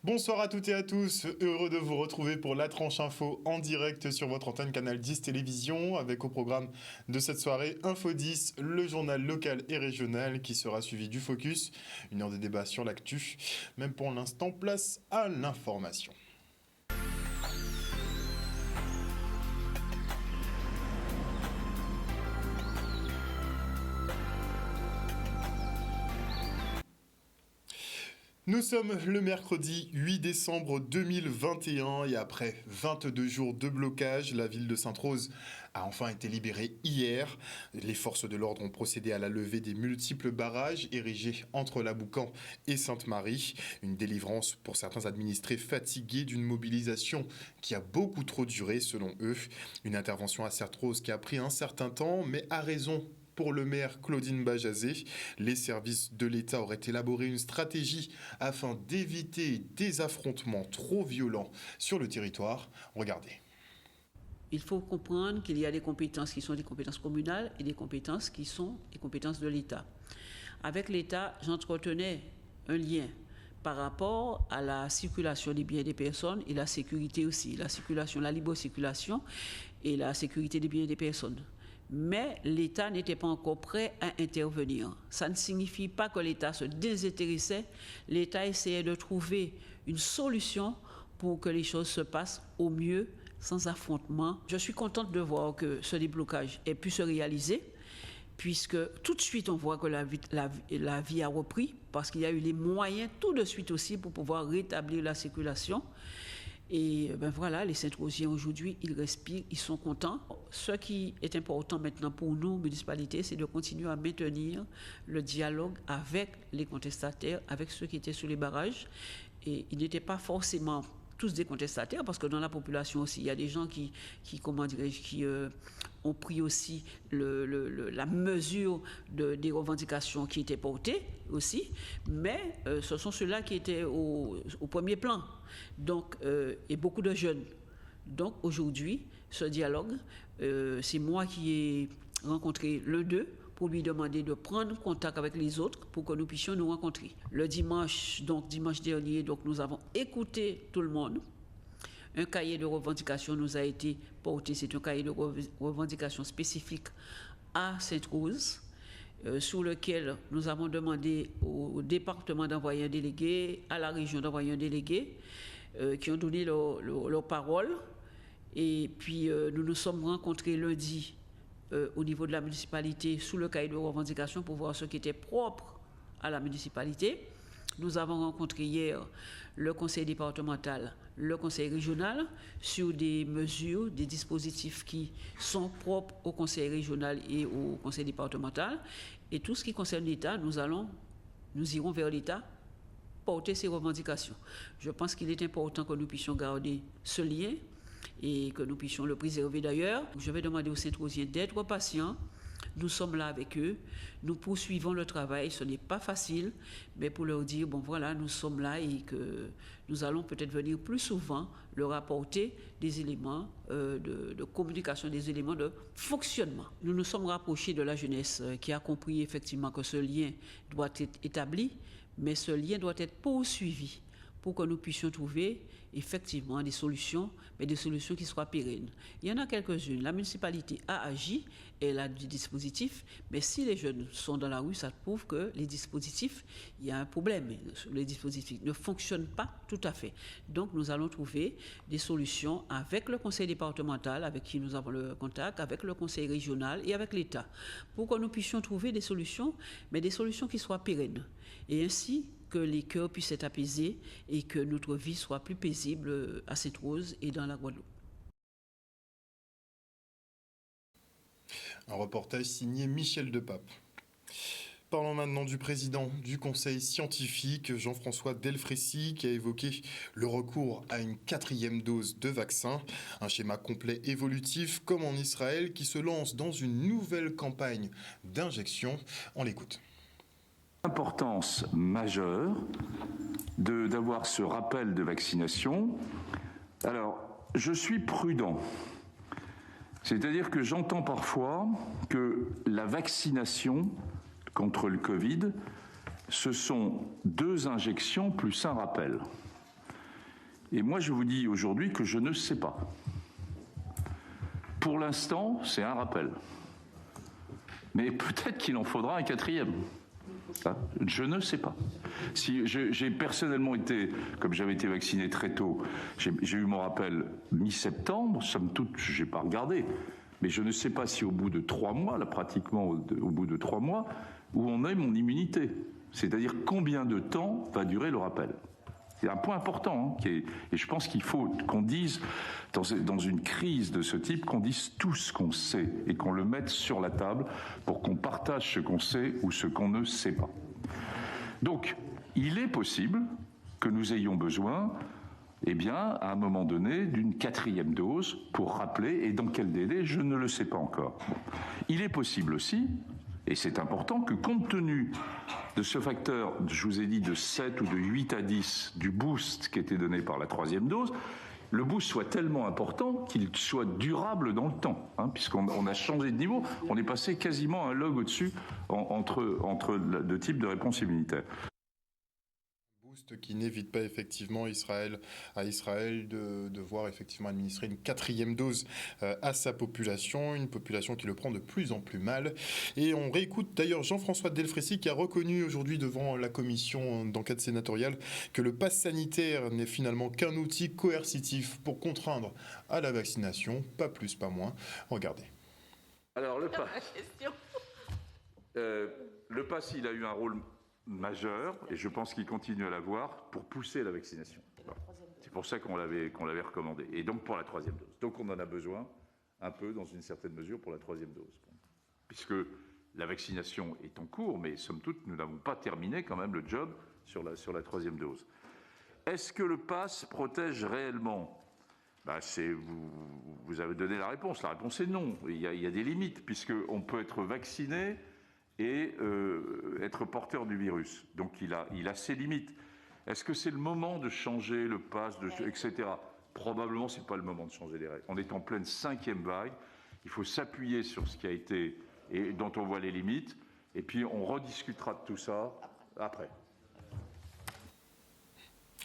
Bonsoir à toutes et à tous, heureux de vous retrouver pour la tranche info en direct sur votre antenne Canal 10 Télévision avec au programme de cette soirée Info 10, le journal local et régional qui sera suivi du Focus, une heure de débat sur l'actu. Même pour l'instant, place à l'information. Nous sommes le mercredi 8 décembre 2021 et après 22 jours de blocage, la ville de Sainte-Rose a enfin été libérée hier. Les forces de l'ordre ont procédé à la levée des multiples barrages érigés entre la Boucan et Sainte-Marie. Une délivrance pour certains administrés fatigués d'une mobilisation qui a beaucoup trop duré selon eux. Une intervention à Sainte-Rose qui a pris un certain temps mais a raison. Pour le maire Claudine Bajazet, les services de l'État auraient élaboré une stratégie afin d'éviter des affrontements trop violents sur le territoire. Regardez. Il faut comprendre qu'il y a des compétences qui sont des compétences communales et des compétences qui sont des compétences de l'État. Avec l'État, j'entretenais un lien par rapport à la circulation des biens et des personnes et la sécurité aussi, la circulation, la libre circulation et la sécurité des biens et des personnes. Mais l'État n'était pas encore prêt à intervenir. Ça ne signifie pas que l'État se désintéressait. L'État essayait de trouver une solution pour que les choses se passent au mieux, sans affrontement. Je suis contente de voir que ce déblocage ait pu se réaliser, puisque tout de suite on voit que la vie a repris, parce qu'il y a eu les moyens tout de suite aussi pour pouvoir rétablir la circulation. Et ben voilà, les Saint-Rosiens aujourd'hui, ils respirent, ils sont contents. Ce qui est important maintenant pour nous, municipalités, c'est de continuer à maintenir le dialogue avec les contestataires, avec ceux qui étaient sous les barrages. Et ils n'étaient pas forcément tous des contestataires, parce que dans la population aussi, il y a des gens qui ont pris aussi la mesure des revendications qui étaient portées aussi, mais ce sont ceux-là qui étaient au premier plan, donc, et beaucoup de jeunes. Donc aujourd'hui, ce dialogue, c'est moi qui ai rencontré l'un d'eux, pour lui demander de prendre contact avec les autres pour que nous puissions nous rencontrer. Le dimanche dernier, nous avons écouté tout le monde. Un cahier de revendication nous a été porté, c'est un cahier de revendication spécifique à Sainte-Rose, sur lequel nous avons demandé au département d'envoyer un délégué, à la région d'envoyer un délégué, qui ont donné leur parole. Et puis nous nous sommes rencontrés lundi au niveau de la municipalité sous le cahier de revendication pour voir ce qui était propre à la municipalité. Nous avons rencontré hier le conseil départemental, le conseil régional sur des mesures, des dispositifs qui sont propres au conseil régional et au conseil départemental. Et tout ce qui concerne l'État, nous irons vers l'État porter ces revendications. Je pense qu'il est important que nous puissions garder ce lien et que nous puissions le préserver d'ailleurs. Je vais demander aux Saint-Rosiens d'être patients. Nous sommes là avec eux, nous poursuivons le travail, ce n'est pas facile, mais pour leur dire, bon voilà, nous sommes là et que nous allons peut-être venir plus souvent leur apporter des éléments de communication, des éléments de fonctionnement. Nous nous sommes rapprochés de la jeunesse qui a compris effectivement que ce lien doit être établi, mais ce lien doit être poursuivi pour que nous puissions trouver effectivement des solutions, mais des solutions qui soient pérennes. Il y en a quelques-unes. La municipalité a agi, elle a des dispositifs, mais si les jeunes sont dans la rue, ça prouve que les dispositifs, il y a un problème. Les dispositifs ne fonctionnent pas tout à fait. Donc nous allons trouver des solutions avec le conseil départemental, avec qui nous avons le contact, avec le conseil régional et avec l'État, pour que nous puissions trouver des solutions, mais des solutions qui soient pérennes. Et ainsi, que les cœurs puissent être apaisés et que notre vie soit plus paisible à Sainte-Rose et dans la Guadeloupe. Un reportage signé Michel Depape. Parlons maintenant du président du conseil scientifique, Jean-François Delfrécy, qui a évoqué le recours à une 4e dose de vaccin. Un schéma complet évolutif, comme en Israël, qui se lance dans une nouvelle campagne d'injection. On l'écoute. Importance majeure d'avoir ce rappel de vaccination. Alors, je suis prudent. C'est-à-dire que j'entends parfois que la vaccination contre le Covid, ce sont 2 injections plus un rappel. Et moi, je vous dis aujourd'hui que je ne sais pas. Pour l'instant, c'est un rappel. Mais peut-être qu'il en faudra un quatrième. Je ne sais pas. Si j'ai personnellement été, comme j'avais été vacciné très tôt, j'ai eu mon rappel mi-septembre, somme toute, je n'ai pas regardé. Mais je ne sais pas si au bout de 3 mois, là pratiquement au bout de 3 mois, où on est mon immunité. C'est-à-dire combien de temps va durer le rappel. C'est un point important, hein, et je pense qu'il faut qu'on dise, dans une crise de ce type, qu'on dise tout ce qu'on sait et qu'on le mette sur la table pour qu'on partage ce qu'on sait ou ce qu'on ne sait pas. Donc, il est possible que nous ayons besoin, eh bien, à un moment donné, d'une 4e dose pour rappeler, et dans quel délai, je ne le sais pas encore. Bon. Il est possible aussi, et c'est important, que compte tenu de ce facteur, je vous ai dit, de 7 ou de 8 à 10 du boost qui était donné par la 3e dose, le boost soit tellement important qu'il soit durable dans le temps, hein, puisqu'on a changé de niveau, on est passé quasiment à un log au-dessus entre deux types de réponse immunitaire. Qui n'évite pas effectivement à Israël de devoir effectivement administrer une 4e dose à sa population, une population qui le prend de plus en plus mal. Et on réécoute d'ailleurs Jean-François Delfrécy qui a reconnu aujourd'hui devant la commission d'enquête sénatoriale que le pass sanitaire n'est finalement qu'un outil coercitif pour contraindre à la vaccination, pas plus, pas moins. Regardez. Alors le pass, il a eu un rôle majeur, et je pense qu'il continue à l'avoir, pour pousser la vaccination. C'est pour ça qu'on l'avait recommandé. Et donc pour la 3e dose. Donc on en a besoin un peu, dans une certaine mesure, pour la 3e dose. Puisque la vaccination est en cours, mais somme toute, nous n'avons pas terminé quand même le job sur la 3e dose. Est-ce que le pass protège réellement ? Vous avez donné la réponse. La réponse est non. Il y a des limites, puisqu'on peut être vacciné et être porteur du virus. Donc il a ses limites. Est-ce que c'est le moment de changer le pass, etc. Probablement, ce n'est pas le moment de changer les règles. On est en pleine 5e vague. Il faut s'appuyer sur ce qui a été et dont on voit les limites. Et puis on rediscutera de tout ça après.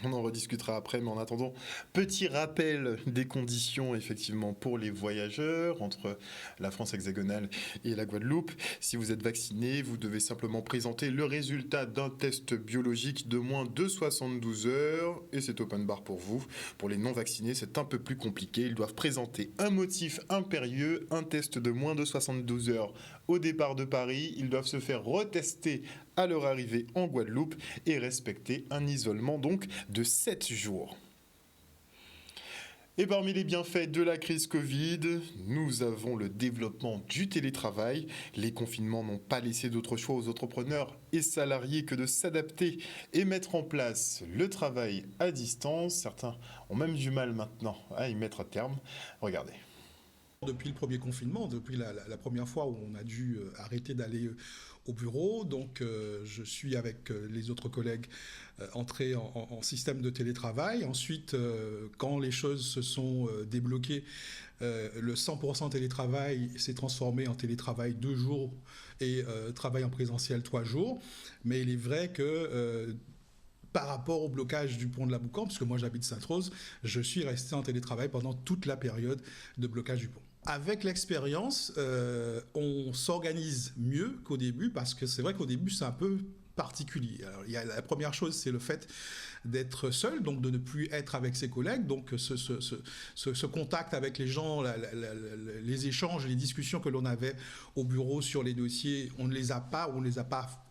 On en rediscutera après, mais en attendant, petit rappel des conditions effectivement pour les voyageurs entre la France hexagonale et la Guadeloupe. Si vous êtes vacciné, vous devez simplement présenter le résultat d'un test biologique de moins de 72 heures et c'est open bar pour vous. Pour les non vaccinés, c'est un peu plus compliqué. Ils doivent présenter un motif impérieux, un test de moins de 72 heures au départ de Paris. Ils doivent se faire retester à leur arrivée en Guadeloupe et respecter un isolement donc de 7 jours. Et parmi les bienfaits de la crise Covid, nous avons le développement du télétravail. Les confinements n'ont pas laissé d'autre choix aux entrepreneurs et salariés que de s'adapter et mettre en place le travail à distance. Certains ont même du mal maintenant à y mettre un terme. Regardez. Depuis le premier confinement, depuis la première fois où on a dû arrêter d'aller au bureau, donc je suis avec les autres collègues entrés en système de télétravail. Ensuite, quand les choses se sont débloquées, le 100% télétravail s'est transformé en télétravail 2 jours et travail en présentiel 3 jours. Mais il est vrai que par rapport au blocage du pont de la Boucan, parce que moi j'habite Sainte-Rose, je suis resté en télétravail pendant toute la période de blocage du pont. Avec l'expérience, on s'organise mieux qu'au début, parce que c'est vrai qu'au début c'est un peu particulier. Alors, la première chose, c'est le fait d'être seul, donc de ne plus être avec ses collègues, donc ce contact avec les gens, les échanges, les discussions que l'on avait au bureau sur les dossiers, on ne les a pas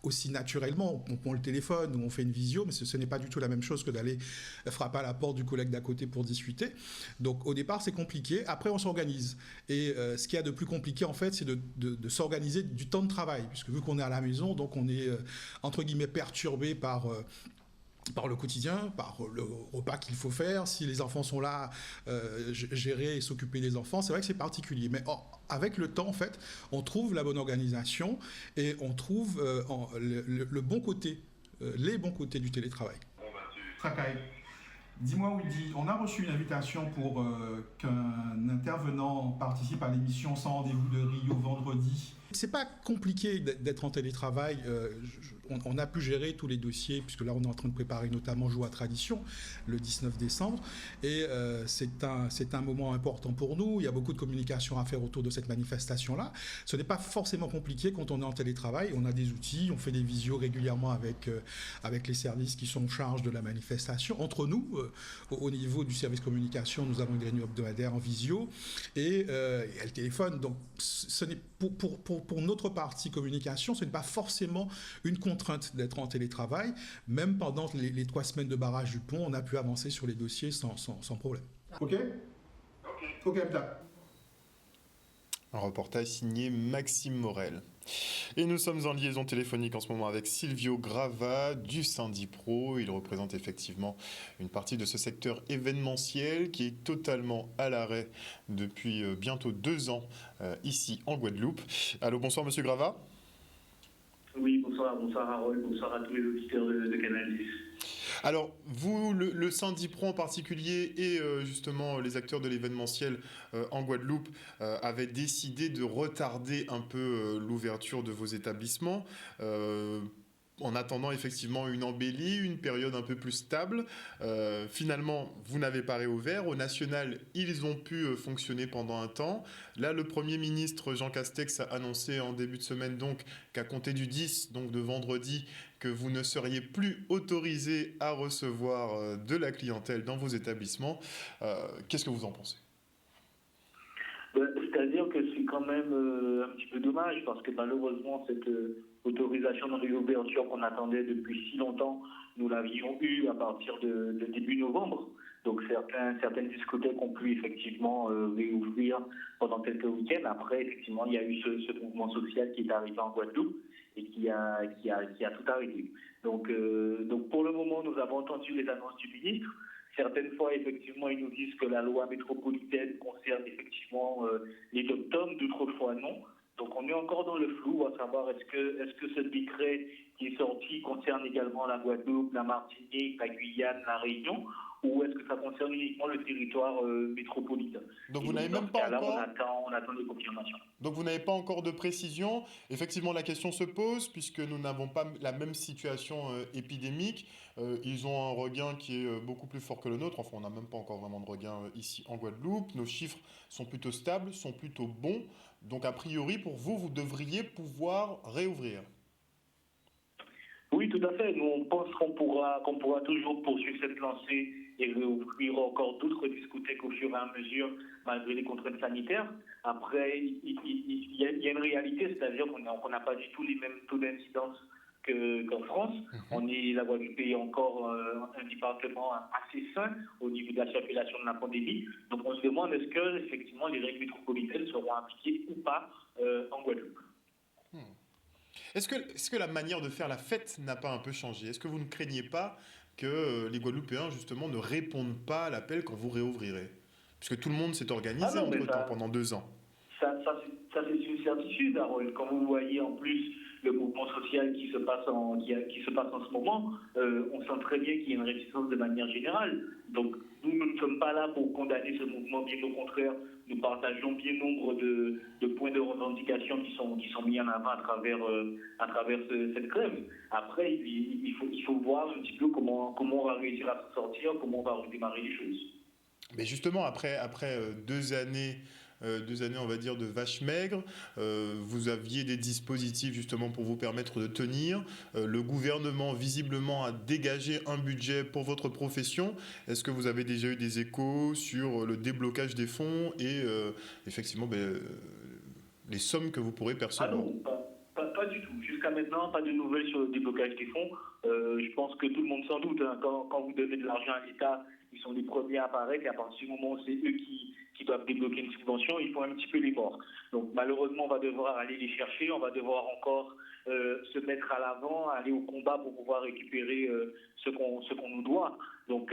aussi naturellement. On prend le téléphone ou on fait une visio, mais ce n'est pas du tout la même chose que d'aller frapper à la porte du collègue d'à côté pour discuter. Donc au départ, c'est compliqué. Après, on s'organise. Et ce qu'il y a de plus compliqué, en fait, c'est de s'organiser du temps de travail, puisque vu qu'on est à la maison, donc on est entre guillemets perturbé par le quotidien, par le repas qu'il faut faire, si les enfants sont là, gérer et s'occuper des enfants, c'est vrai que c'est particulier. Mais avec le temps, en fait, on trouve la bonne organisation et on trouve le bon côté, les bons côtés du télétravail. Tracaille, dis-moi Woody, on a reçu une invitation pour qu'un intervenant participe à l'émission Sans rendez-vous de Rio vendredi C'est pas compliqué d'être en télétravail. On a pu gérer tous les dossiers, puisque là on est en train de préparer notamment Joie Tradition le 19 décembre. Et c'est un moment important pour nous. Il y a beaucoup de communication à faire autour de cette manifestation-là. Ce n'est pas forcément compliqué quand on est en télétravail. On a des outils, on fait des visios régulièrement avec les services qui sont en charge de la manifestation. Entre nous, au niveau du service communication, nous avons une réunion hebdomadaire en visio et elle téléphone. Donc ce n'est pour notre partie communication, ce n'est pas forcément une contrainte d'être en télétravail. Même pendant les 3 semaines de barrage du pont, on a pu avancer sur les dossiers sans problème. Ok, Abda. Un reportage signé Maxime Morel. Et nous sommes en liaison téléphonique en ce moment avec Silvio Grava du Syndipro. Il représente effectivement une partie de ce secteur événementiel qui est totalement à l'arrêt depuis bientôt 2 ans ici en Guadeloupe. Allô, bonsoir Monsieur Grava. Oui, bonsoir Harold, bonsoir à tous les auditeurs de Canal 10. Alors, vous, le Syndipro en particulier et justement les acteurs de l'événementiel en Guadeloupe avaient décidé de retarder un peu l'ouverture de vos établissements en attendant effectivement une embellie, une période un peu plus stable. Finalement, vous n'avez pas réouvert. Au national, ils ont pu fonctionner pendant un temps. Là, le Premier ministre Jean Castex a annoncé en début de semaine donc qu'à compter du 10, donc de vendredi, que vous ne seriez plus autorisé à recevoir de la clientèle dans vos établissements. Qu'est-ce que vous en pensez ? C'est-à-dire que c'est quand même un petit peu dommage parce que malheureusement cette autorisation de réouverture qu'on attendait depuis si longtemps, nous l'avions eue à partir de début novembre. Donc certaines discothèques ont pu effectivement réouvrir pendant quelques week-ends. Après, effectivement, il y a eu ce mouvement social qui est arrivé en Guadeloupe et qui a tout arrêté. Donc pour le moment, nous avons entendu les annonces du ministre. Certaines fois, effectivement, ils nous disent que la loi métropolitaine concerne effectivement les dom-toms, d'autres fois non. Donc on est encore dans le flou, à savoir est-ce que ce décret qui est sorti concerne également la Guadeloupe, la Martinique, la Guyane, la Réunion, ou est-ce que ça concerne uniquement le territoire métropolitain. Donc vous n'avez même pas encore... on attend des confirmations. Donc vous n'avez pas encore de précision. Effectivement, la question se pose puisque nous n'avons pas la même situation épidémique. Ils ont un regain qui est beaucoup plus fort que le nôtre. Enfin, on n'a même pas encore vraiment de regain ici en Guadeloupe. Nos chiffres sont plutôt stables, sont plutôt bons. Donc a priori, pour vous, vous devriez pouvoir réouvrir. Oui, tout à fait. Nous, on pense qu'on pourra toujours poursuivre cette lancée et réouvrir encore d'autres discothèques au fur et à mesure, malgré les contraintes sanitaires. Après, il y a une réalité, c'est-à-dire qu'on n'a pas du tout les mêmes taux d'incidence qu'en France. La Guadeloupe est encore un département assez sain au niveau de la circulation de la pandémie. Donc on se demande est-ce que effectivement les règles métropolitaines seront appliquées ou pas en Guadeloupe. Est-ce que la manière de faire la fête n'a pas un peu changé ? Est-ce que vous ne craignez pas que les Guadeloupéens, justement, ne répondent pas à l'appel quand vous réouvrirez ? Puisque tout le monde s'est organisé entre-temps pendant 2 ans. Ça c'est une certitude, Harold. Quand vous voyez en plus le mouvement social qui se passe en ce moment, on sent très bien qu'il y a une réticence de manière générale. Donc nous ne sommes pas là pour condamner ce mouvement, bien au contraire, nous partageons bien nombre de points de revendication qui sont mis en avant à travers cette grève. Après, il faut voir un petit peu comment on va réussir à s'en sortir, comment on va redémarrer les choses. Mais justement, après 2 années, on va dire, de vaches maigres, vous aviez des dispositifs justement pour vous permettre de tenir. Le gouvernement, visiblement, a dégagé un budget pour votre profession. Est-ce que vous avez déjà eu des échos sur le déblocage des fonds et effectivement les sommes que vous pourrez percevoir ? Ah non, pas du tout. Jusqu'à maintenant, pas de nouvelles sur le déblocage des fonds. Je pense que tout le monde s'en doute. Hein. Quand vous donnez de l'argent à l'État, ils sont les premiers à apparaître et à partir du moment où c'est eux qui doivent débloquer une subvention, ils font un petit peu les morts. Donc malheureusement, on va devoir aller les chercher, on va devoir encore se mettre à l'avant, aller au combat pour pouvoir récupérer ce qu'on nous doit. Donc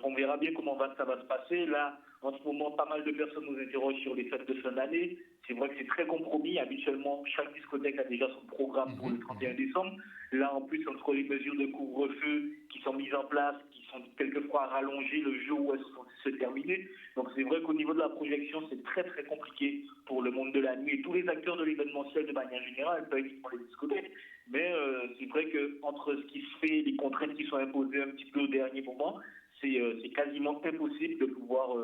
on verra bien comment ça va se passer. Là, en ce moment, pas mal de personnes nous interrogent sur les fêtes de fin d'année. C'est vrai que c'est très compromis. Habituellement, chaque discothèque a déjà son programme pour le 31 décembre. Là, en plus, entre les mesures de couvre-feu qui sont mises en place, qui sont quelquefois rallongées le jour où elles sont se terminer. Donc c'est vrai qu'au niveau de la projection, c'est très très compliqué pour le monde de la nuit et tous les acteurs de l'événementiel de manière générale, pas uniquement les discothèques. Mais c'est vrai qu'entre ce qui se fait, les contraintes qui sont imposées un petit peu au dernier moment, c'est quasiment impossible de pouvoir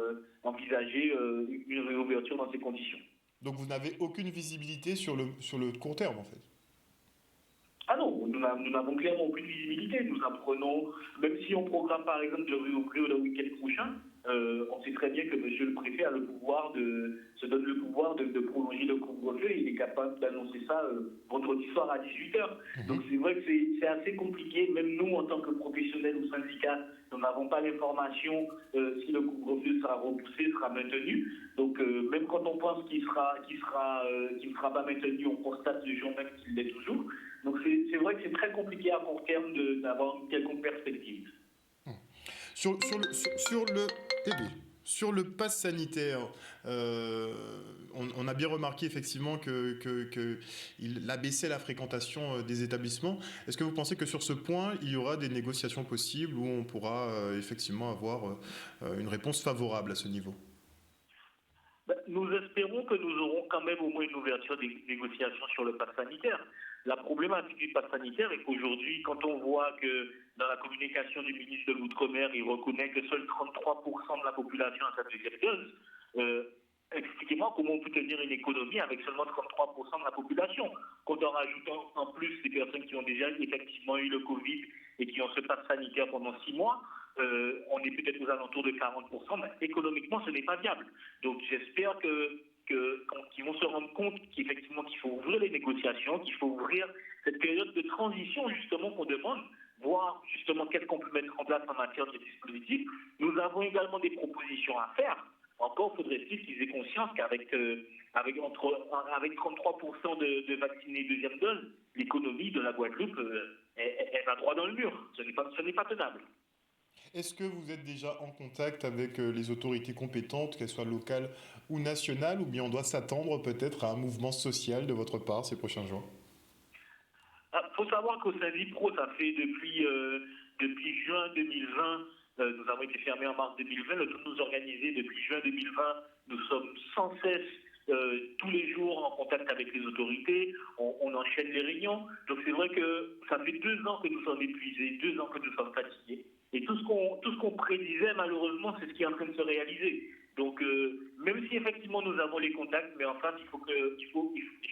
envisager une réouverture dans ces conditions. Donc vous n'avez aucune visibilité sur le court terme en fait? Ah non, nous n'avons clairement aucune visibilité. Nous apprenons, même si on programme par exemple de réouvrir le week-end prochain, on sait très bien que monsieur le préfet a se donne le pouvoir de prolonger le couvre-feu et il est capable d'annoncer ça vendredi soir à 18h. Donc c'est vrai que c'est assez compliqué. Même nous, en tant que professionnels ou syndicats, nous n'avons pas l'information si le couvre-feu sera repoussé, sera maintenu. Donc même quand on pense qu'il ne sera pas maintenu, on constate le jour même qu'il l'est toujours. Donc c'est vrai que c'est très compliqué à court terme d'avoir une quelconque perspective. Sur le pass sanitaire, on a bien remarqué effectivement qu'il abaissait la fréquentation des établissements. Est-ce que vous pensez que sur ce point, il y aura des négociations possibles où on pourra effectivement avoir une réponse favorable à ce niveau ? Nous espérons que nous aurons quand même au moins une ouverture des négociations sur le pass sanitaire. La problématique du pass sanitaire est qu'aujourd'hui, quand on voit que dans la communication du ministre de l'Outre-mer, il reconnaît que seuls 33% de la population a sa deuxième dose, expliquez-moi comment on peut tenir une économie avec seulement 33% de la population. Quand en rajoutant en plus des personnes qui ont déjà effectivement eu le Covid et qui ont ce pass sanitaire pendant 6 mois, on est peut-être aux alentours de 40%, mais économiquement, ce n'est pas viable. Donc j'espère qu'ils vont se rendre compte qu'effectivement qu'il faut ouvrir les négociations, qu'il faut ouvrir cette période de transition justement qu'on demande, voir justement qu'est-ce qu'on peut mettre en place en matière de dispositifs. Nous avons également des propositions à faire. Encore faudrait-il qu'ils aient conscience qu'avec 33% de vaccinés deuxième dose, l'économie de la Guadeloupe, elle va droit dans le mur. Ce n'est pas tenable. Est-ce que vous êtes déjà en contact avec les autorités compétentes, qu'elles soient locales ou nationales, ou bien on doit s'attendre peut-être à un mouvement social de votre part ces prochains jours ? Il faut savoir qu'au Syndipro, ça fait depuis juin 2020, nous avons été fermés en mars 2020, le tout nous organiser depuis juin 2020, nous sommes sans cesse tous les jours en contact avec les autorités, on enchaîne les réunions. Donc c'est vrai que ça fait 2 ans que nous sommes épuisés, 2 ans que nous sommes fatigués. Et tout ce qu'on prédisait, malheureusement, c'est ce qui est en train de se réaliser. Donc, même si effectivement nous avons les contacts, mais en face, je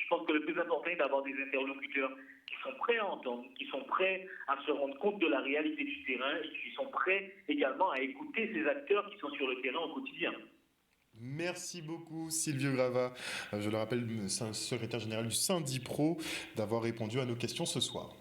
pense que le plus important est d'avoir des interlocuteurs qui sont prêts à entendre, qui sont prêts à se rendre compte de la réalité du terrain et qui sont prêts également à écouter ces acteurs qui sont sur le terrain au quotidien. Merci beaucoup Sylvio Grava, je le rappelle, secrétaire général du Syndipro, d'avoir répondu à nos questions ce soir.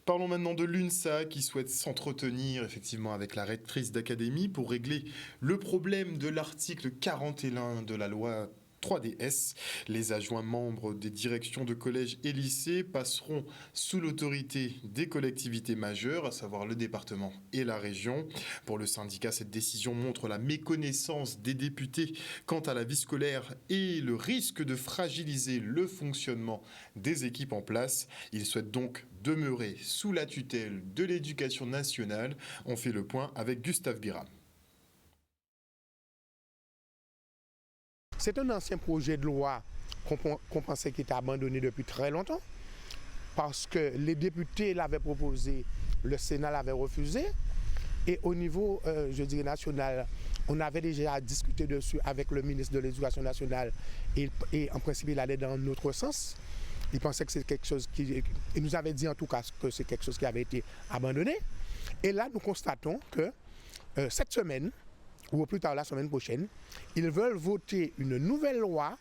Parlons maintenant de l'UNSA qui souhaite s'entretenir effectivement avec la rectrice d'académie pour régler le problème de l'article 41 de la loi 3DS. Les adjoints membres des directions de collèges et lycées passeront sous l'autorité des collectivités majeures, à savoir le département et la région. Pour le syndicat, cette décision montre la méconnaissance des députés quant à la vie scolaire et le risque de fragiliser le fonctionnement des équipes en place. Ils souhaitent donc demeurer sous la tutelle de l'éducation nationale. On fait le point avec Gustave Biram. C'est un ancien projet de loi qu'on pensait qu'il était abandonné depuis très longtemps parce que les députés l'avaient proposé, le Sénat l'avait refusé et au niveau, national, on avait déjà discuté dessus avec le ministre de l'Éducation nationale et en principe il allait dans notre sens. Il pensait que c'est quelque chose il nous avait dit en tout cas que c'est quelque chose qui avait été abandonné. Et là, nous constatons que cette semaine, ou au plus tard la semaine prochaine, ils veulent voter une nouvelle loi.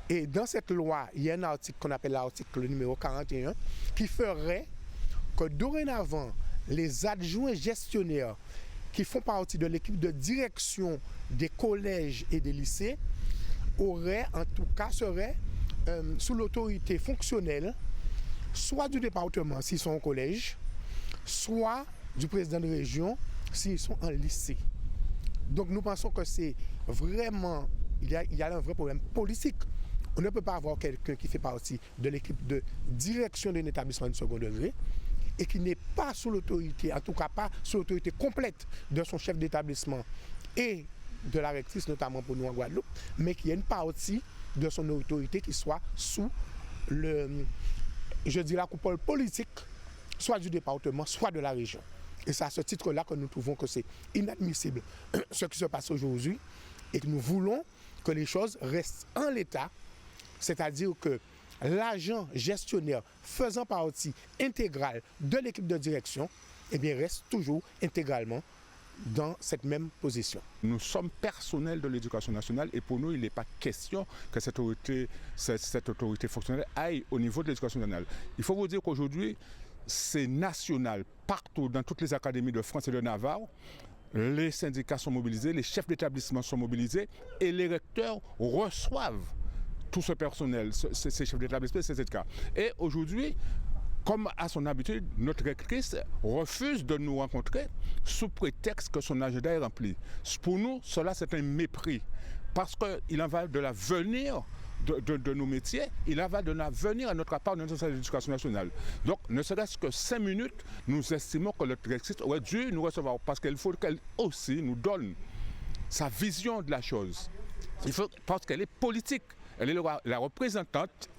Et dans cette loi, il y a un article qu'on appelle l'article numéro 41 qui ferait que dorénavant, les adjoints gestionnaires qui font partie de l'équipe de direction des collèges et des lycées seraient sous l'autorité fonctionnelle, soit du département s'ils sont au collège, soit du président de région s'ils sont en lycée. Donc nous pensons que c'est vraiment, il y a un vrai problème politique. On ne peut pas avoir quelqu'un qui fait partie de l'équipe de direction d'un établissement de second degré et qui n'est pas sous l'autorité, en tout cas pas sous l'autorité complète de son chef d'établissement et de la rectrice, notamment pour nous en Guadeloupe, mais qui a une partie de son autorité qui soit sous la coupole politique, soit du département, soit de la région. Et c'est à ce titre-là que nous trouvons que c'est inadmissible ce qui se passe aujourd'hui et que nous voulons que les choses restent en l'état, c'est-à-dire que l'agent gestionnaire faisant partie intégrale de l'équipe de direction, eh bien, reste toujours intégralement dans cette même position. Nous sommes personnels de l'éducation nationale et pour nous, il n'est pas question que cette autorité fonctionnelle aille au niveau de l'éducation nationale. Il faut vous dire qu'aujourd'hui, c'est national. Partout, dans toutes les académies de France et de Navarre, les syndicats sont mobilisés, les chefs d'établissement sont mobilisés et les recteurs reçoivent tout ce personnel, ces chefs d'établissement, ces syndicats. Et aujourd'hui, comme à son habitude, notre rectrice refuse de nous rencontrer sous prétexte que son agenda est rempli. Pour nous, cela c'est un mépris parce qu'il en va de l'avenir de nos métiers, il en va de l'avenir à notre part de notre éducation nationale. Donc, ne serait-ce que 5 minutes, nous estimons que notre rectrice aurait dû nous recevoir parce qu'il faut qu'elle aussi nous donne sa vision de la chose. Parce qu'elle est politique, elle est la représentante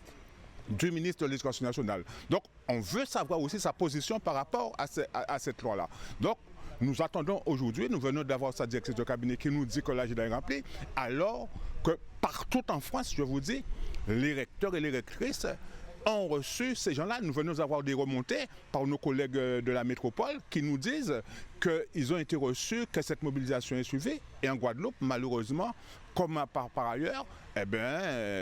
du ministre de l'Éducation nationale. Donc, on veut savoir aussi sa position par rapport à cette loi-là. Donc, nous attendons aujourd'hui, nous venons d'avoir sa directrice de cabinet qui nous dit que l'agenda est rempli, alors que partout en France, je vous dis, les recteurs et les rectrices ont reçu ces gens-là. Nous venons d'avoir des remontées par nos collègues de la métropole qui nous disent qu'ils ont été reçus, que cette mobilisation est suivie. Et en Guadeloupe, malheureusement, comme par ailleurs,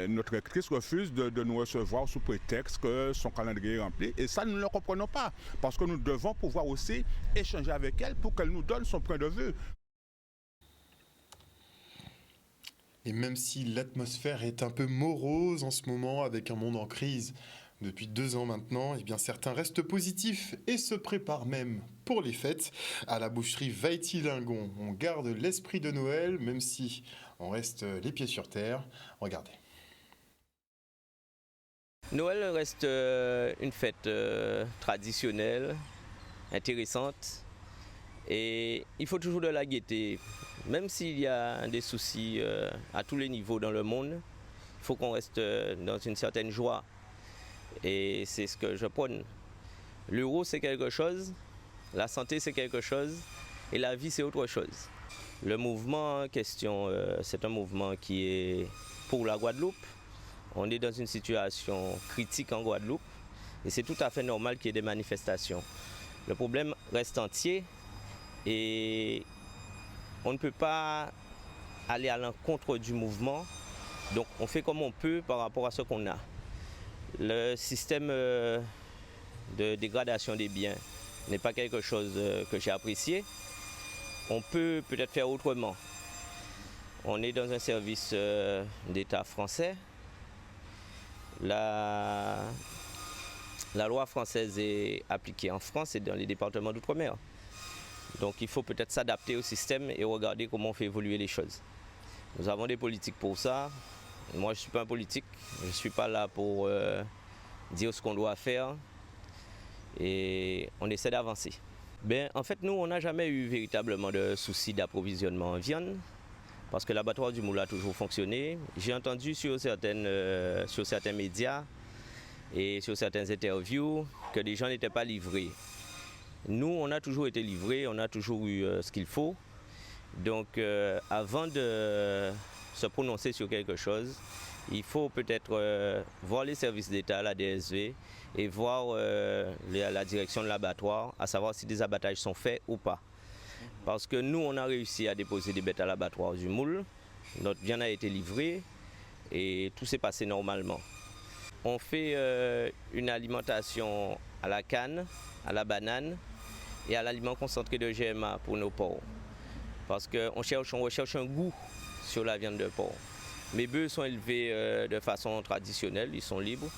notre rectrice refuse de nous recevoir sous prétexte que son calendrier est rempli. Et ça, nous ne le comprenons pas, parce que nous devons pouvoir aussi échanger avec elle pour qu'elle nous donne son point de vue. Et même si l'atmosphère est un peu morose en ce moment, avec un monde en crise depuis 2 ans maintenant, eh bien certains restent positifs et se préparent même pour les fêtes. À la boucherie Vaïti-Lingon, on garde l'esprit de Noël, même si on reste les pieds sur terre. Regardez. Noël reste une fête traditionnelle, intéressante, et il faut toujours de la gaieté. Même s'il y a des soucis à tous les niveaux dans le monde, il faut qu'on reste dans une certaine joie. Et c'est ce que je prône. L'euro, c'est quelque chose, la santé, c'est quelque chose, et la vie, c'est autre chose. Le mouvement en question, c'est un mouvement qui est pour la Guadeloupe. On est dans une situation critique en Guadeloupe, et c'est tout à fait normal qu'il y ait des manifestations. Le problème reste entier, et on ne peut pas aller à l'encontre du mouvement, donc on fait comme on peut par rapport à ce qu'on a. Le système de dégradation des biens n'est pas quelque chose que j'ai apprécié. On peut peut-être faire autrement. On est dans un service d'État français. La loi française est appliquée en France et dans les départements d'outre-mer. Donc il faut peut-être s'adapter au système et regarder comment on fait évoluer les choses. Nous avons des politiques pour ça. Moi, je ne suis pas un politique. Je ne suis pas là pour dire ce qu'on doit faire. Et on essaie d'avancer. En fait, nous, on n'a jamais eu véritablement de soucis d'approvisionnement en viande. Parce que l'abattoir du Moule a toujours fonctionné. J'ai entendu sur certains médias et sur certaines interviews que les gens n'étaient pas livrés. Nous, on a toujours été livrés, on a toujours eu ce qu'il faut. Donc, avant de se prononcer sur quelque chose, il faut peut-être voir les services d'État, la DSV, et voir la direction de l'abattoir, à savoir si des abattages sont faits ou pas. Parce que nous, on a réussi à déposer des bêtes à l'abattoir du Moule, notre viande a été livrée et tout s'est passé normalement. On fait une alimentation à la canne, à la banane et à l'aliment concentré de GMA pour nos porcs. Parce qu'on recherche un goût sur la viande de porc. Mes bœufs sont élevés de façon traditionnelle, ils sont libres.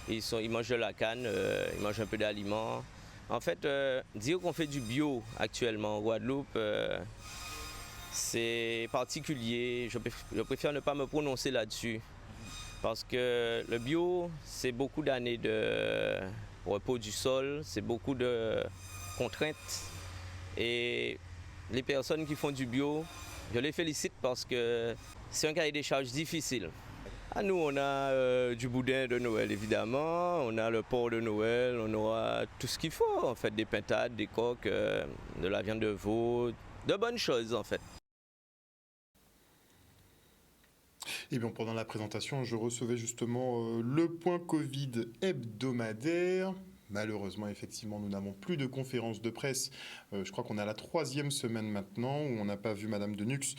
Ils mangent de la canne, ils mangent un peu d'aliments. En fait, dire qu'on fait du bio actuellement en Guadeloupe, c'est particulier. Je préfère ne pas me prononcer là-dessus. Parce que le bio, c'est beaucoup d'années de repos du sol, c'est beaucoup de contraintes. Et les personnes qui font du bio, je les félicite parce que c'est un cahier des charges difficile. À nous, on a du boudin de Noël, évidemment, on a le porc de Noël, on aura tout ce qu'il faut, en fait, des pintades, des coques, de la viande de veau, de bonnes choses, en fait. Et bien, pendant la présentation, je recevais justement le point Covid hebdomadaire. Malheureusement, effectivement, nous n'avons plus de conférence de presse. Je crois qu'on est à la 3e semaine maintenant où on n'a pas vu Madame Denux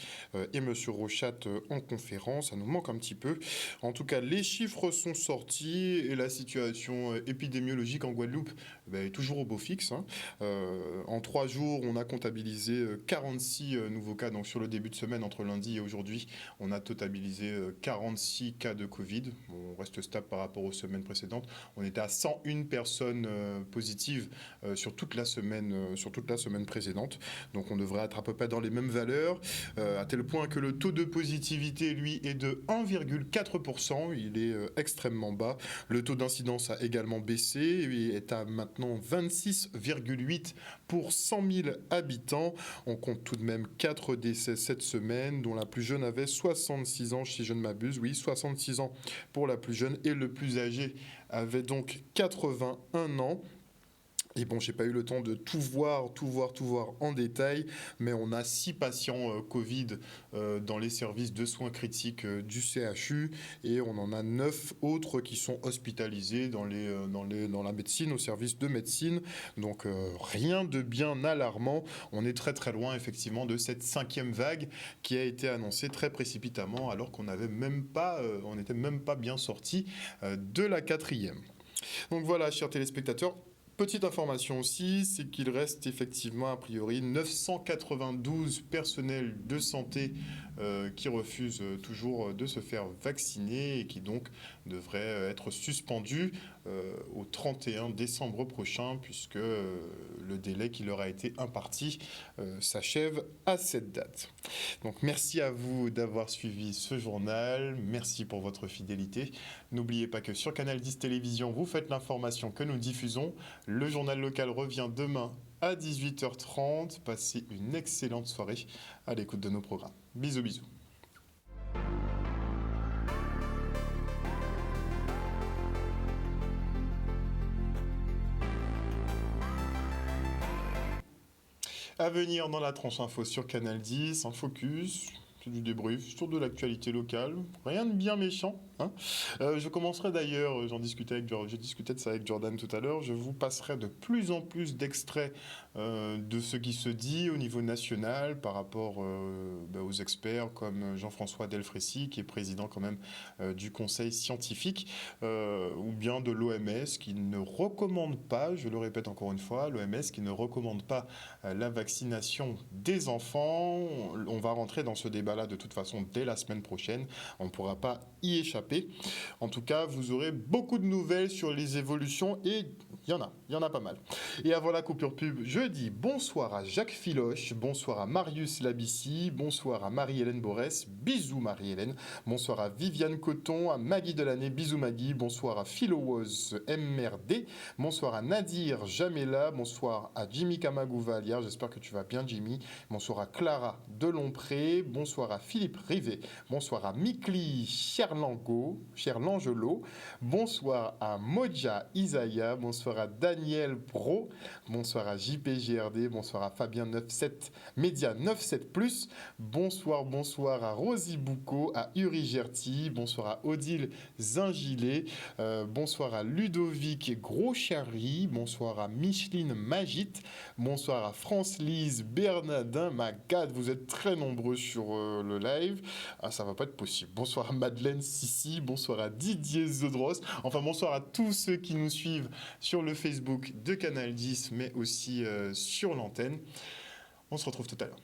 et Monsieur Rochat en conférence. Ça nous manque un petit peu. En tout cas, les chiffres sont sortis et la situation épidémiologique en Guadeloupe est toujours au beau fixe. En 3 jours, on a comptabilisé 46 nouveaux cas. Donc sur le début de semaine, entre lundi et aujourd'hui, on a totalisé 46 cas de Covid. On reste stable par rapport aux semaines précédentes. On était à 101 personnes positives sur toute la semaine précédente. Donc on devrait être à peu près dans les mêmes valeurs, à tel point que le taux de positivité, lui, est de 1,4%. Il est extrêmement bas. Le taux d'incidence a également baissé et est à maintenant 26,8 pour 100 000 habitants. On compte tout de même 4 décès cette semaine, dont la plus jeune avait 66 ans, si je ne m'abuse. Oui, 66 ans pour la plus jeune, et le plus âgé avait donc 81 ans. Et bon, j'ai pas eu le temps de tout voir en détail, mais on a 6 patients Covid dans les services de soins critiques du CHU, et on en a 9 autres qui sont hospitalisés dans la médecine, au service de médecine. Donc rien de bien alarmant. On est très très loin effectivement de cette 5e vague qui a été annoncée très précipitamment, alors qu'on n'était même pas bien sorti de la 4e. Donc voilà, chers téléspectateurs. Petite information aussi, c'est qu'il reste effectivement a priori 992 personnels de santé qui refusent toujours de se faire vacciner et qui donc devraient être suspendus au 31 décembre prochain, puisque le délai qui leur a été imparti s'achève à cette date. Donc merci à vous d'avoir suivi ce journal, merci pour votre fidélité. N'oubliez pas que sur Canal 10 Télévision, vous faites l'information que nous diffusons. Le journal local revient demain à 18h30. Passez une excellente soirée à l'écoute de nos programmes. Bisous, bisous. À venir dans la tranche info sur Canal 10, un focus, du débrief sur de l'actualité locale, rien de bien méchant. Je commencerai d'ailleurs, j'ai discuté de ça avec Jordan tout à l'heure, je vous passerai de plus en plus d'extraits de ce qui se dit au niveau national par rapport aux experts comme Jean-François Delfrécy, qui est président quand même du conseil scientifique, ou bien de l'OMS qui ne recommande pas, je le répète encore une fois, l'OMS qui ne recommande pas la vaccination des enfants. On va rentrer dans ce débat-là de toute façon dès la semaine prochaine, on ne pourra pas y échapper. En tout cas, vous aurez beaucoup de nouvelles sur les évolutions et il y en a pas mal. Et avant la coupure pub, je dis bonsoir à Jacques Filoche, bonsoir à Marius Labissi, bonsoir à Marie-Hélène Borès, bisous Marie-Hélène, bonsoir à Viviane Coton, à Maggie Delaney, bisous Maggie, bonsoir à Philowoz MRD, bonsoir à Nadir Jamela, bonsoir à Jimmy Kamagouvalia, j'espère que tu vas bien Jimmy, bonsoir à Clara Delompré, bonsoir à Philippe Rivet, bonsoir à Mikli Cherlangelo, bonsoir à Moja Isaya, bonsoir à Daniel Pro, bonsoir à JPGRD, bonsoir à Fabien 97 Média 97+, bonsoir à Rosie Boucault, à Uri Gerti, bonsoir à Odile Zingilé, bonsoir à Ludovic Groschari, bonsoir à Micheline Magit, bonsoir à France-Lise Bernardin, Magad, vous êtes très nombreux sur le live, ça va pas être possible, bonsoir à Madeleine Sissi, bonsoir à Didier Zodros, enfin bonsoir à tous ceux qui nous suivent sur le Facebook de Canal 10, mais aussi sur l'antenne. On se retrouve tout à l'heure.